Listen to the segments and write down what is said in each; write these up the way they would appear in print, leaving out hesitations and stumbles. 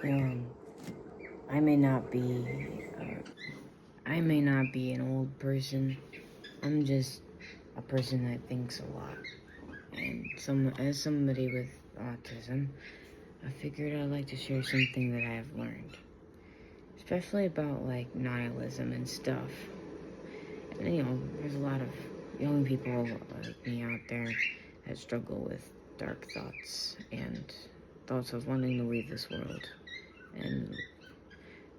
Um, I may not be, I may not be an old person. I'm just a person that thinks a lot. And as somebody with autism, I figured I'd like to share something that I've learned, especially about like nihilism and stuff. And there's a lot of young people like me out there that struggle with dark thoughts and thoughts of wanting to leave this world, and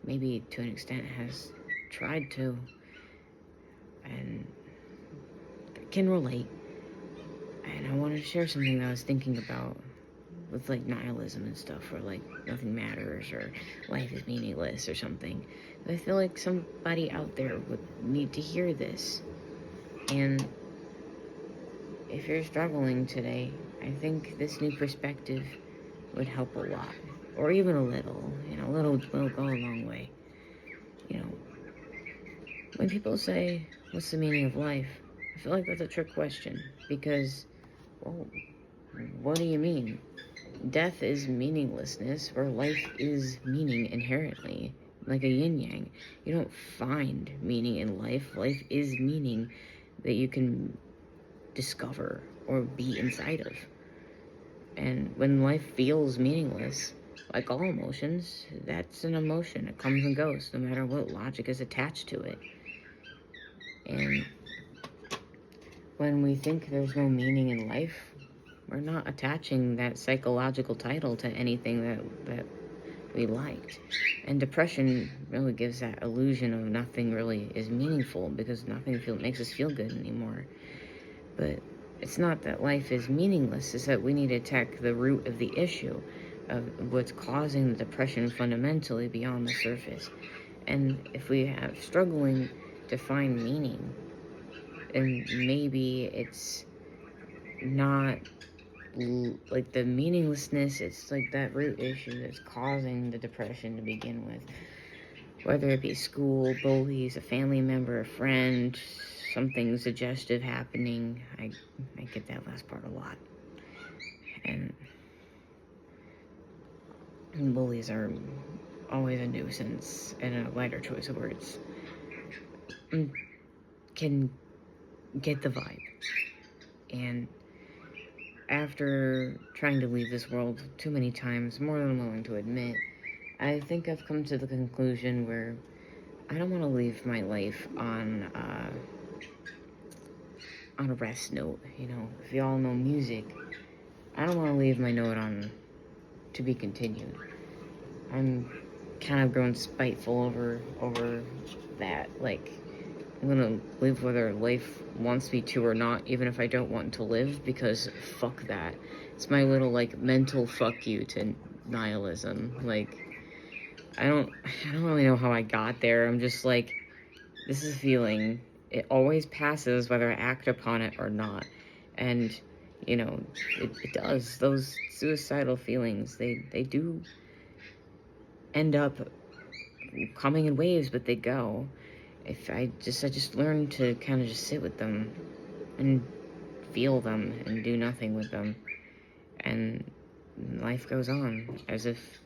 maybe to an extent has tried to, and can relate. And I wanted to share something that I was thinking about with like nihilism and stuff, or like nothing matters, or life is meaningless, or something. I feel like somebody out there would need to hear this. And if you're struggling today, I think this new perspective would help a lot, or even a little. A little will go a long way. You know, when people say, "What's the meaning of life?" I feel like that's a trick question because, well, what do you mean? Death is meaninglessness, or life is meaning inherently, like a yin yang. You don't find meaning in life. Life is meaning that you can discover or be inside of. And when life feels meaningless, like all emotions, that's an emotion. It comes and goes, no matter what logic is attached to it. And when we think there's no meaning in life, we're not attaching that psychological title to anything that we liked. And depression really gives that illusion of nothing really is meaningful because nothing makes us feel good anymore. But it's not that life is meaningless, it's that we need to attack the root of the issue of what's causing the depression fundamentally beyond the surface. And if we have struggling to find meaning, and maybe it's not like the meaninglessness, it's like that root issue that's causing the depression to begin with. Whether it be school, bullies, a family member, a friend, something suggestive happening. I get that last part a lot. And bullies are always a nuisance and a lighter choice of words. Can get the vibe. And after trying to leave this world too many times, more than I'm willing to admit, I think I've come to the conclusion where I don't want to leave my life on a rest note. If you all know music, I don't want to leave my note on to be continued. I'm kind of growing spiteful over that. Like, I'm gonna live whether life wants me to or not, even if I don't want to live, because fuck that. It's my little like mental fuck you to nihilism. Like, I don't really know how I got there. I'm just like, this is a feeling. It always passes whether I act upon it or not. And it does. Those suicidal feelings, they do end up coming in waves, but they go. If I just learned to kind of just sit with them and feel them and do nothing with them, and life goes on as if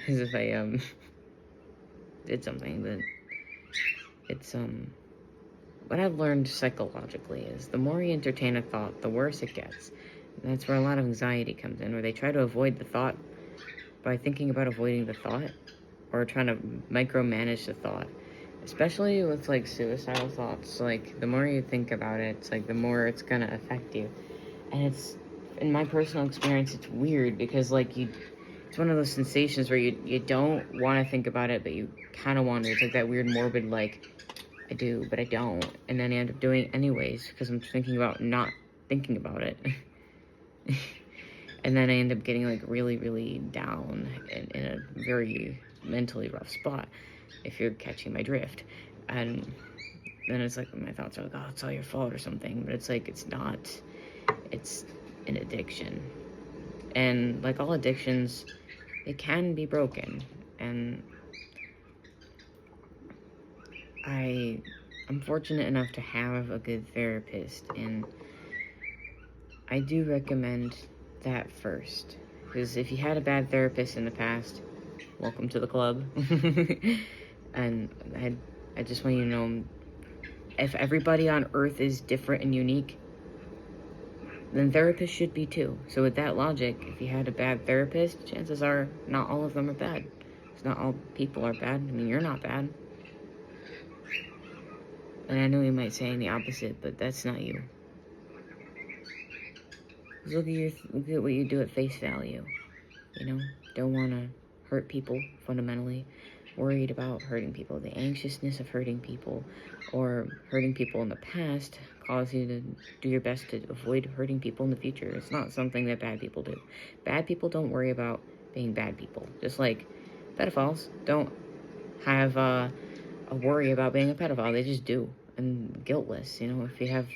as if I did something. But it's what I've learned psychologically is the more you entertain a thought, the worse it gets. And that's where a lot of anxiety comes in, where they try to avoid the thought by thinking about avoiding the thought, or trying to micromanage the thought. Especially with like suicidal thoughts, like the more you think about it, it's like the more it's gonna affect you. And it's, in my personal experience, it's weird because like it's one of those sensations where you don't want to think about it, but you kind of want to. It's like that weird morbid, like, I do, but I don't. And then I end up doing it anyways because I'm thinking about not thinking about it. And then I end up getting like really, really down in a very mentally rough spot, if you're catching my drift. And then it's like my thoughts are like, oh, it's all your fault or something. But it's like, it's not. It's an addiction. And like all addictions, it can be broken. And I'm fortunate enough to have a good therapist, and I do recommend that first. Because if you had a bad therapist in the past, welcome to the club. And I just want you to know, if everybody on Earth is different and unique, then therapists should be too. So with that logic, if you had a bad therapist, chances are not all of them are bad. It's not all people are bad. I mean, you're not bad. And I know you might say the opposite, but that's not you. Just look at what you do at face value. You know, don't want to hurt people fundamentally. Worried about hurting people. The anxiousness of hurting people or hurting people in the past cause you to do your best to avoid hurting people in the future. It's not something that bad people do. Bad people don't worry about being bad people. Just like pedophiles don't have a worry about being a pedophile. They just do. And guiltless, you know, if you have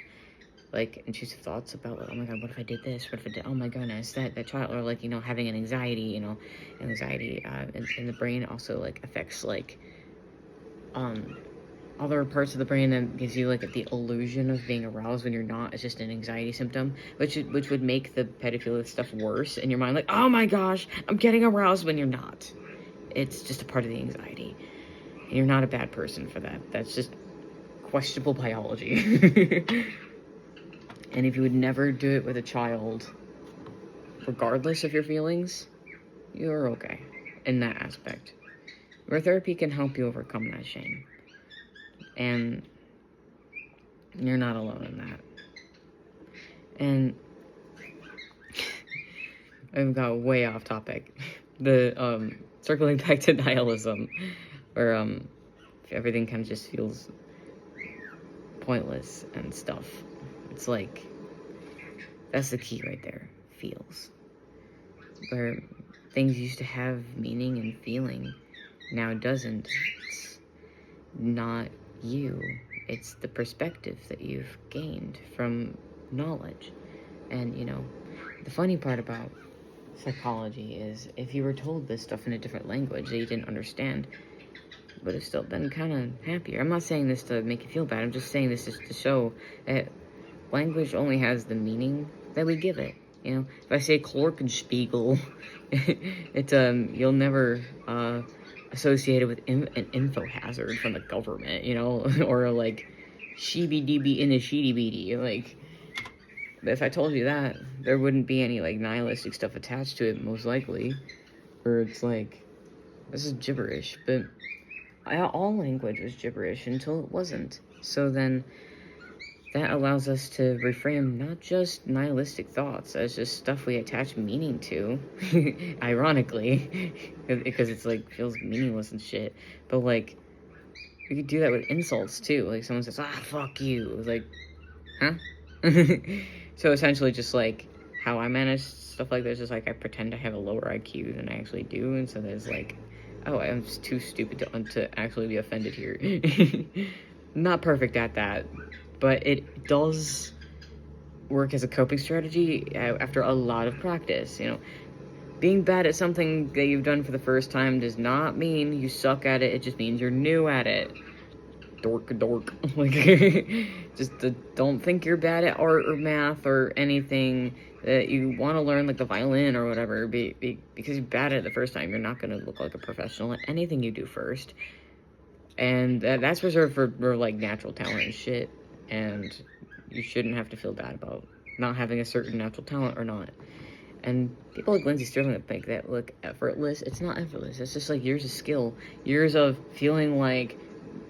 like intrusive thoughts about like, oh my god, what if I did this? What if I did? Oh my goodness, that child, or like, you know, having an anxiety, you know, anxiety in the brain also like affects like other parts of the brain that gives you like the illusion of being aroused when you're not. It's just an anxiety symptom, which would make the pedophilia stuff worse in your mind. Like, oh my gosh, I'm getting aroused when you're not. It's just a part of the anxiety, and you're not a bad person for that. That's just questionable biology. And if you would never do it with a child, regardless of your feelings, you're okay in that aspect. Where therapy can help you overcome that shame. And you're not alone in that. And I've got way off topic. The circling back to nihilism, where everything kind of just feels pointless and stuff. It's like, that's the key right there. Feels. Where things used to have meaning and feeling, now it doesn't. It's not you. It's the perspective that you've gained from knowledge. And, you know, the funny part about psychology is if you were told this stuff in a different language that you didn't understand, you would have still been kind of happier. I'm not saying this to make you feel bad. I'm just saying this just to show that language only has the meaning that we give it. You know, if I say Glockenspiegel, it's you'll never associate it with an info hazard from the government, you know, or like sheeby-deeby in a sheety-beady. Like, if I told you that, there wouldn't be any like nihilistic stuff attached to it, most likely. Or it's like, this is gibberish. But all language was gibberish until it wasn't. So then that allows us to reframe not just nihilistic thoughts as just stuff we attach meaning to, ironically, because it's like feels meaningless and shit. But like, we could do that with insults too. Like someone says, fuck you. It's like, huh? So essentially just like how I manage stuff like this is like I pretend I have a lower IQ than I actually do. And so there's like, oh, I'm just too stupid to actually be offended here. Not perfect at that. But it does work as a coping strategy after a lot of practice, you know. Being bad at something that you've done for the first time does not mean you suck at it. It just means you're new at it. Dork. Like, just don't think you're bad at art or math or anything that you want to learn, like the violin or whatever. Because you're bad at it the first time, you're not going to look like a professional at anything you do first. And that's reserved for like natural talent and shit. And you shouldn't have to feel bad about not having a certain natural talent or not. And people like Lindsay Sterling that think that look effortless. It's not effortless. It's just like years of skill, years of feeling like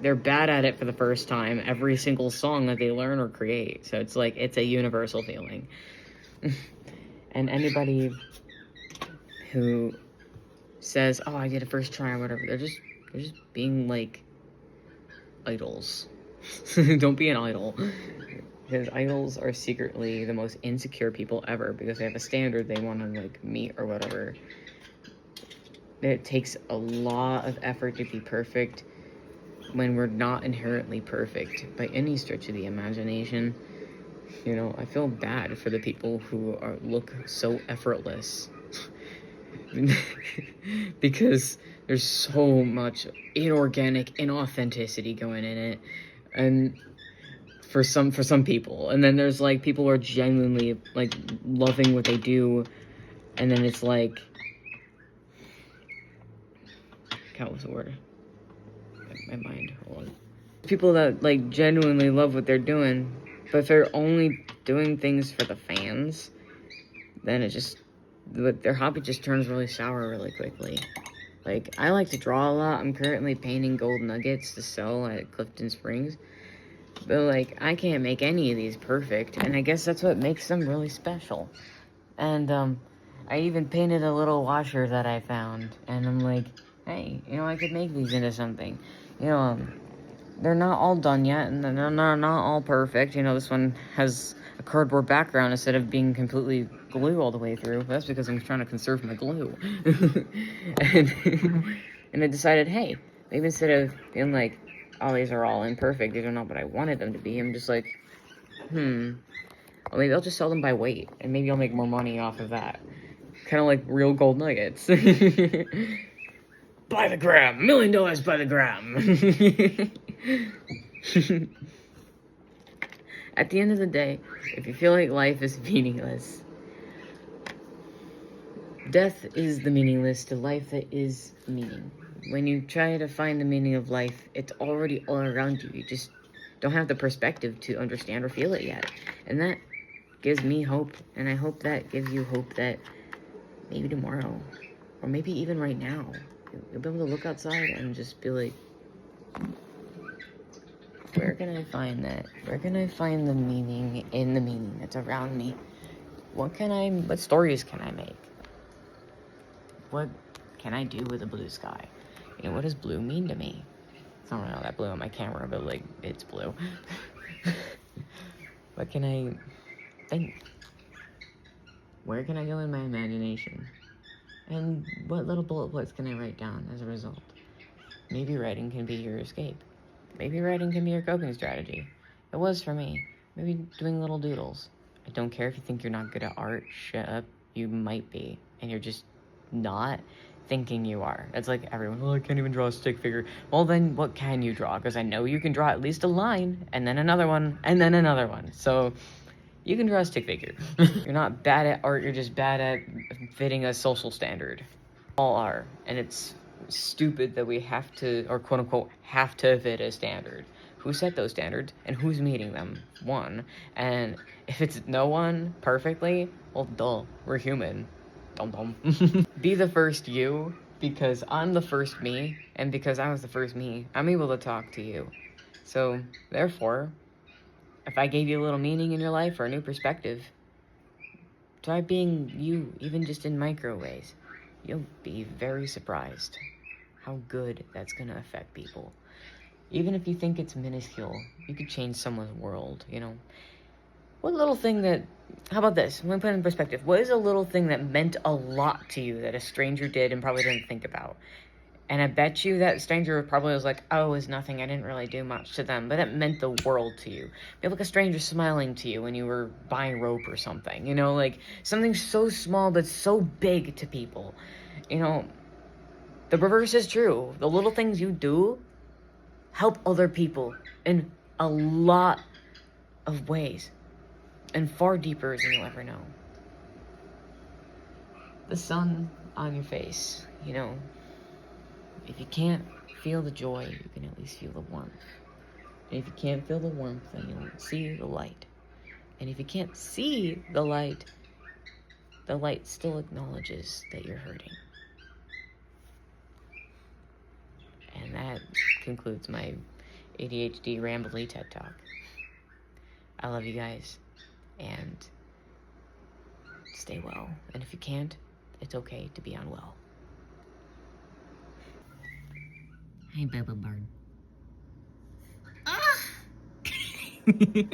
they're bad at it for the first time every single song that they learn or create. So it's like, it's a universal feeling. And anybody who says, oh, I did a first try or whatever, they're just being like idols. Don't be an idol. Because idols are secretly the most insecure people ever because they have a standard they want to like meet or whatever. It takes a lot of effort to be perfect when we're not inherently perfect by any stretch of the imagination. You know, I feel bad for the people who look so effortless. Because there's so much inorganic inauthenticity going in it. And for some people, and then there's like people who are genuinely like loving what they do And then it's like, what was the word? My mind, hold on. People that, like, genuinely love what they're doing, but if they're only doing things for the fans, then it just, their hobby just turns really sour really quickly. Like, I like to draw a lot. I'm currently painting gold nuggets to sell at Clifton Springs. But, like, I can't make any of these perfect, and I guess that's what makes them really special. And, I even painted a little washer that I found, and I'm like, hey, you know, I could make these into something. You know, they're not all done yet, and they're not all perfect. You know, this one has a cardboard background instead of being completely glue all the way through. But that's because I'm trying to conserve my glue. And I decided, hey, maybe instead of being like, oh, these are all imperfect, these are not what I wanted them to be, I'm just like, well, maybe I'll just sell them by weight, and maybe I'll make more money off of that. Kind of like real gold nuggets. By the gram, $1 million by the gram. At the end of the day, if you feel like life is meaningless, death is the meaningless to life that is meaning. When you try to find the meaning of life, it's already all around you. You just don't have the perspective to understand or feel it yet. And that gives me hope, and I hope that gives you hope that maybe tomorrow, or maybe even right now, you'll be able to look outside and just be like, where can I find that? Where can I find the meaning in the meaning that's around me? What stories can I make? What can I do with a blue sky? You know, what does blue mean to me? I don't know that blue on my camera, but, like, it's blue. What can I think? Where can I go in my imagination? And what little bullet points can I write down as a result? Maybe writing can be your escape. Maybe writing can be your coping strategy. It was for me. Maybe doing little doodles. I don't care if you think you're not good at art. Shut up. You might be. And you're just not thinking you are. It's like everyone, I can't even draw a stick figure. Well, then what can you draw? Because I know you can draw at least a line, and then another one, and then another one. So you can draw a stick figure. You're not bad at art, you're just bad at fitting a social standard. All are. And it's stupid that we have to, or quote unquote, have to fit a standard. Who set those standards, and who's meeting them? One. And if it's no one perfectly, well, duh, we're human. Dum-dum. Be the first you, because I'm the first me, and because I was the first me, I'm able to talk to you. So, therefore, if I gave you a little meaning in your life or a new perspective, try being you, even just in micro ways. You'll be very surprised how good that's gonna affect people. Even if you think it's minuscule, you could change someone's world, you know? What little thing how about this? I'm gonna put it in perspective. What is a little thing that meant a lot to you that a stranger did and probably didn't think about? And I bet you that stranger probably was like, oh, it was nothing. I didn't really do much to them. But it meant the world to you. Maybe like a stranger smiling to you when you were buying rope or something. You know, like something so small but so big to people. You know, the reverse is true. The little things you do help other people in a lot of ways. And far deeper than you'll ever know. The sun on your face, you know. If you can't feel the joy, you can at least feel the warmth. And if you can't feel the warmth, then you'll see the light. And if you can't see the light still acknowledges that you're hurting. And that concludes my ADHD rambly TED Talk. I love you guys. And stay well. And if you can't, it's okay to be unwell. Hey, Bubba Bird. Ah!